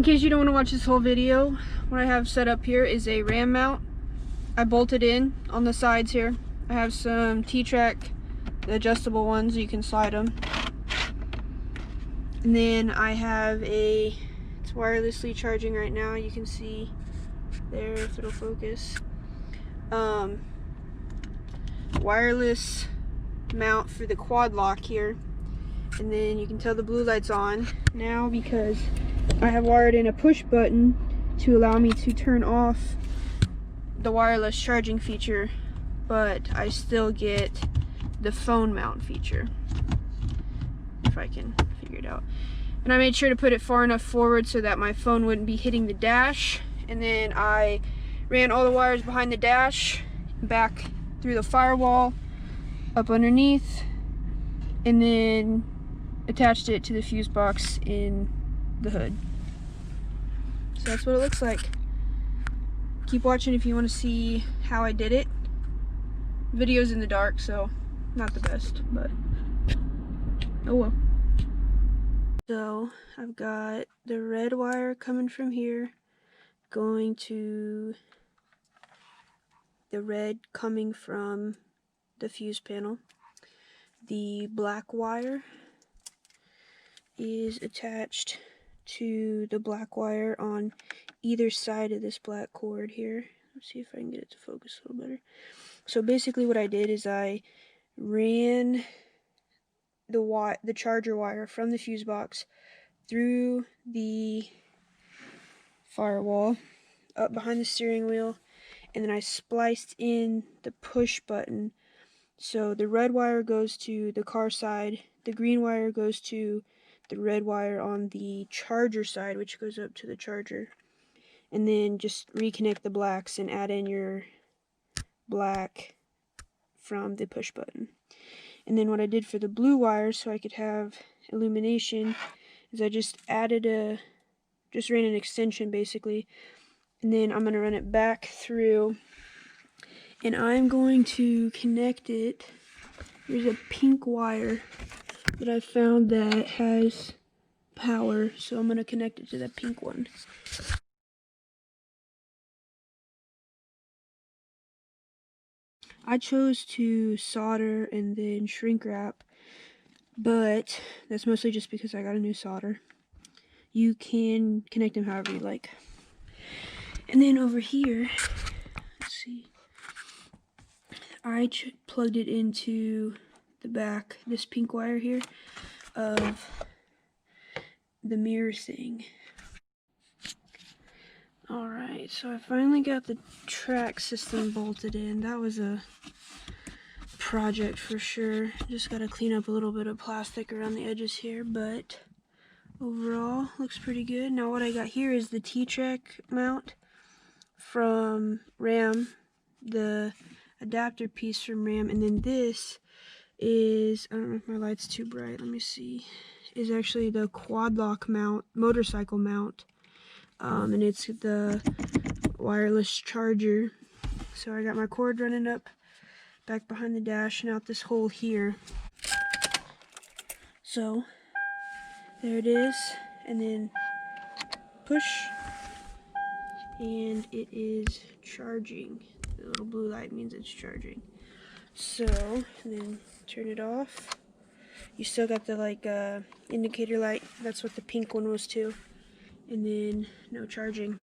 In case you don't want to watch this whole video, what I have set up here is a RAM mount. I bolted in on the sides here. I have some T-Track, the adjustable ones, you can slide them. And then I have it's wirelessly charging right now. You can see there if it'll focus. Wireless mount for the quad lock here. And then you can tell the blue light's on now because I have wired in a push button to allow me to turn off the wireless charging feature, but I still get the phone mount feature, if I can figure it out. And I made sure to put it far enough forward so that my phone wouldn't be hitting the dash. And then I ran all the wires behind the dash, back through the firewall, up underneath, and then attached it to the fuse box in the hood. So that's what it looks like. Keep watching if you want to see how I did it. Video's in the dark, so not the best, but oh well. So I've got the red wire coming from here, going to the red coming from the fuse panel. The black wire is attached to the black wire on either side of this black cord here. Let's see if I can get it to focus a little better. So basically what I did is I ran the charger wire from the fuse box through the firewall up behind the steering wheel, and then I spliced in the push button. So the red wire goes to the car side, the green wire goes to the red wire on the charger side, which goes up to the charger. And then just reconnect the blacks and add in your black from the push button. And then what I did for the blue wire, so I could have illumination, is I just ran an extension basically, and then I'm going to run it back through, and I'm going to connect it. There's a pink wire that I found that has power, so I'm going to connect it to that pink one. I chose to solder and then shrink wrap, but that's mostly just because I got a new solder. You can connect them however you like. And then over here, let's see, I plugged it into the back, this pink wire here, of the mirror thing. Alright, so I finally got the track system bolted in. That was a project for sure. Just gotta clean up a little bit of plastic around the edges here, but overall looks pretty good. Now what I got here is the T-Track mount from RAM, the adapter piece from RAM, and then this is, I don't know if my light's too bright, let me see, is actually the quad lock mount, motorcycle mount. And it's the wireless charger. So I got my cord running up back behind the dash and out this hole here. So there it is, and then push, and it is charging. The little blue light means it's charging. So, and then turn it off. You still got the indicator light. That's what the pink one was too. And then no charging.